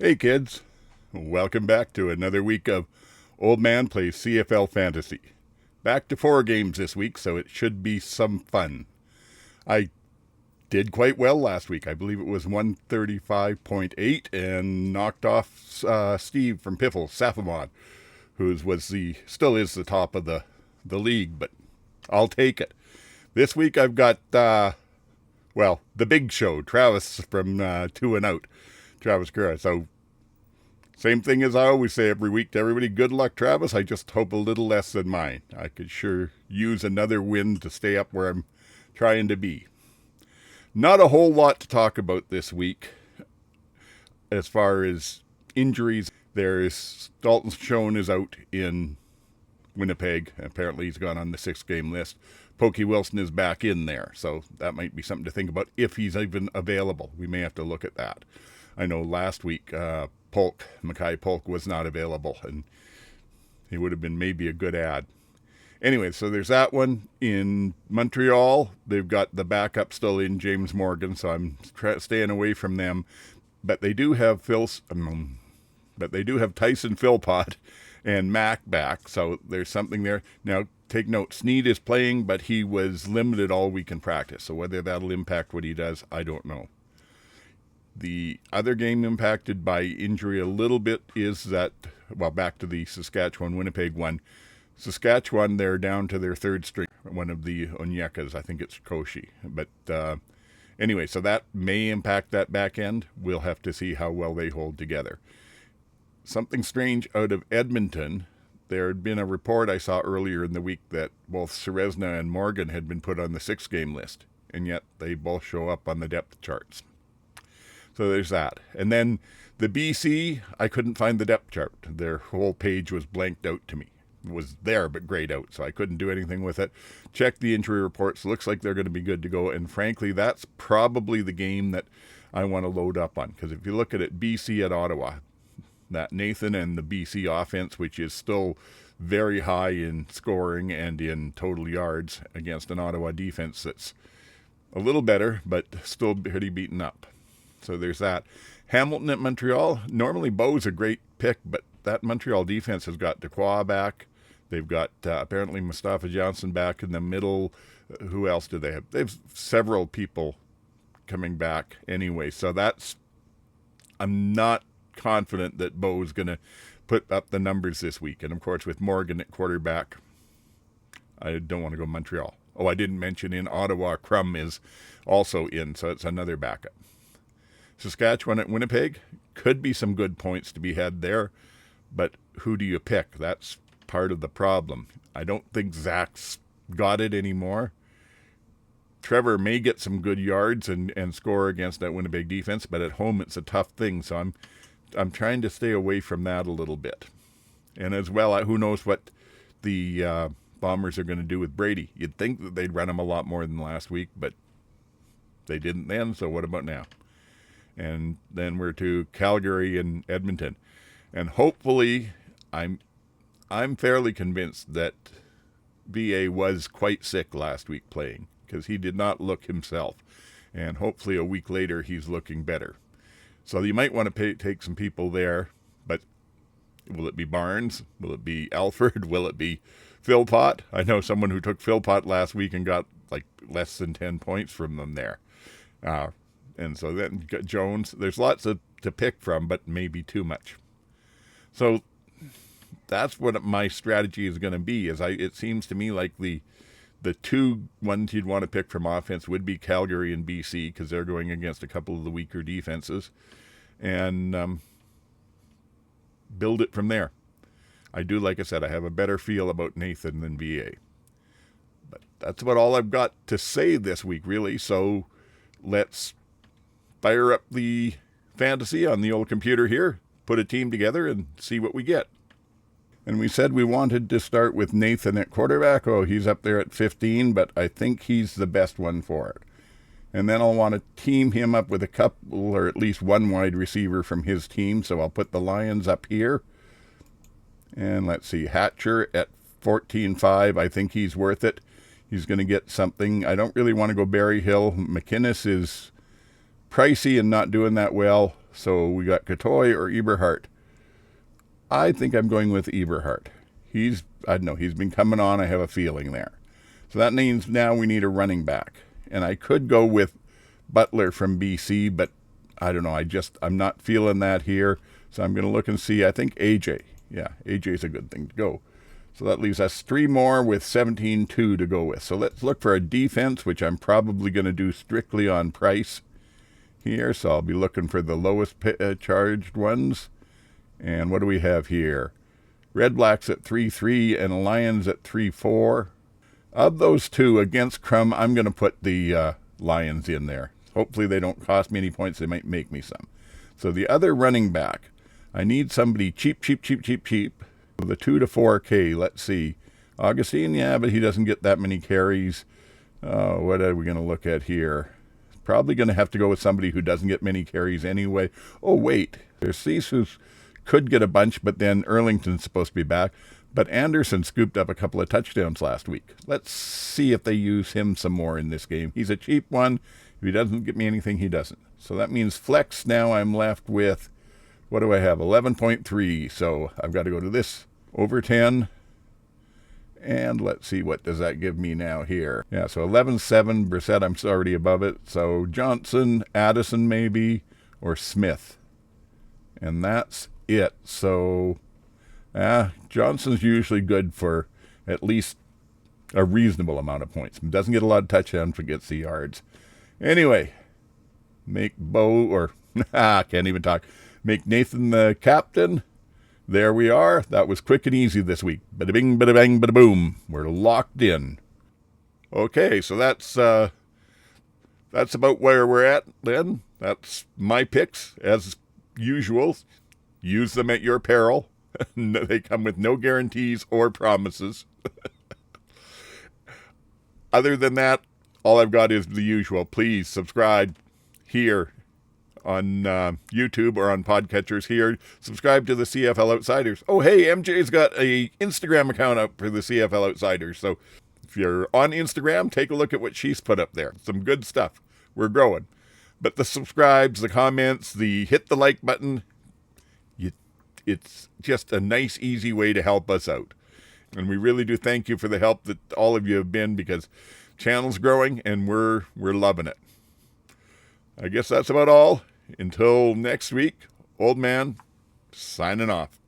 Hey kids, welcome back to another week of Oldman Plays CFL Fantasy. Back to 4 games this week, so it should be some fun. I did quite well last week. I believe it was 135.8 and knocked off Steve from Piffle, Safamon, who still is the top of the league, but I'll take it. This week I've got, the big show, Travis from 2 and Out. Travis Cura. So, same thing as I always say every week to everybody. Good luck, Travis. I just hope a little less than mine. I could sure use another win to stay up where I'm trying to be. Not a whole lot to talk about this week as far as injuries. Dalton Schoen is out in Winnipeg. Apparently he's gone on the 6-game list. Pokey Wilson is back in there, so that might be something to think about if he's even available. We may have to look at that. I know last week Mackay Polk was not available, and he would have been maybe a good ad. Anyway, so there's that one. In Montreal, they've got the backup still in James Morgan, so I'm staying away from them. But they do have Tyson Philpott and Mac back, so there's something there. Now, take note, Sneed is playing, but he was limited all week in practice, so whether that'll impact what he does, I don't know. The other game impacted by injury a little bit is back to the Saskatchewan-Winnipeg one. Saskatchewan, they're down to their third string, one of the Onyekas. I think it's Koshi. But anyway, so that may impact that back end. We'll have to see how well they hold together. Something strange out of Edmonton. There had been a report I saw earlier in the week that both Serezna and Morgan had been put on the 6-game list, and yet they both show up on the depth charts. So there's that. And then the BC, I couldn't find the depth chart. Their whole page was blanked out to me. It was there, but grayed out, so I couldn't do anything with it. Checked the injury reports. Looks like they're going to be good to go. And frankly, that's probably the game that I want to load up on. Because if you look at it, BC at Ottawa, that Nathan and the BC offense, which is still very high in scoring and in total yards against an Ottawa defense that's a little better, but still pretty beaten up. So there's that. Hamilton at Montreal. Normally Bo's a great pick, but that Montreal defense has got Dequoy back. They've got apparently Mustafa Johnson back in the middle. Who else do they have? They have several people coming back anyway. So I'm not confident that Bo's going to put up the numbers this week. And of course, with Morgan at quarterback, I don't want to go Montreal. Oh, I didn't mention in Ottawa, Crum is also in, so it's another backup. Saskatchewan at Winnipeg, could be some good points to be had there, but who do you pick? That's part of the problem. I don't think Zach's got it anymore. Trevor may get some good yards and score against that Winnipeg defense, but at home it's a tough thing, so I'm trying to stay away from that a little bit. And as well, who knows what the Bombers are going to do with Brady. You'd think that they'd run him a lot more than last week, but they didn't then, so what about now? And then we're to Calgary and Edmonton. And hopefully, I'm fairly convinced that VA was quite sick last week playing, because he did not look himself. And hopefully a week later, he's looking better. So you might want to take some people there, but will it be Barnes? Will it be Alford? Will it be Philpott? I know someone who took Philpott last week and got like less than 10 points from them there. And so then Jones, there's lots to pick from, but maybe too much. So that's what my strategy is going to be. It seems to me like the two ones you'd want to pick from offense would be Calgary and BC, because they're going against a couple of the weaker defenses, and build it from there. I do, like I said, I have a better feel about Nathan than VA. But that's about all I've got to say this week, really. So let's fire up the fantasy on the old computer here, put a team together, and see what we get. And we said we wanted to start with Nathan at quarterback. Oh, he's up there at 15, but I think he's the best one for it. And then I'll want to team him up with a couple or at least one wide receiver from his team. So I'll put the Lions up here. And let's see, Hatcher at 14.5. I think he's worth it. He's going to get something. I don't really want to go Barry Hill. McInnes is pricey and not doing that well. So we got Cotoy or Eberhardt. I think I'm going with Eberhardt. I don't know, he's been coming on, I have a feeling there. So that means now we need a running back. And I could go with Butler from BC, but I don't know, I'm not feeling that here. So I'm going to look and see. I think AJ. Yeah, AJ's a good thing to go. So that leaves us 3 more with 17-2 to go with. So let's look for a defense, which I'm probably going to do strictly on price here. So I'll be looking for the lowest charged ones. And what do we have here? Red Blacks at 3-3 and Lions at 3-4. Of those two against Crum, I'm going to put the Lions in there. Hopefully they don't cost me any points. They might make me some. So the other running back, I need somebody cheap. The 2 to 4K, let's see. Augustine, yeah, but he doesn't get that many carries. What are we going to look at here? Probably going to have to go with somebody who doesn't get many carries anyway. Oh, wait. There's Cease who could get a bunch, but then Erlington's supposed to be back. But Anderson scooped up a couple of touchdowns last week. Let's see if they use him some more in this game. He's a cheap one. If he doesn't get me anything, he doesn't. So that means flex now I'm left with, what do I have? 11.3. So I've got to go to this. Over 10. And let's see, what does that give me now here? Yeah, so 11.7. Brissett, I'm already above it. So Johnson, Addison maybe, or Smith. And that's it. So Johnson's usually good for at least a reasonable amount of points. Doesn't get a lot of touchdowns, but gets the yards. Anyway, make can't even talk. Make Nathan the captain. There we are. That was quick and easy this week. Bada bing, bada bang, bada boom. We're locked in. Okay, so that's about where we're at then. That's my picks, as usual. Use them at your peril. They come with no guarantees or promises. Other than that, all I've got is the usual. Please subscribe here on YouTube or on podcatchers here. Subscribe to the CFL Outsiders. Oh, hey, MJ's got a Instagram account up for the CFL Outsiders. So if you're on Instagram, take a look at what she's put up there. Some good stuff. We're growing. But the subscribes, the comments, the hit the like button, it's just a nice, easy way to help us out. And we really do thank you for the help that all of you have been, because channel's growing and we're loving it. I guess that's about all. Until next week, Oldman signing off.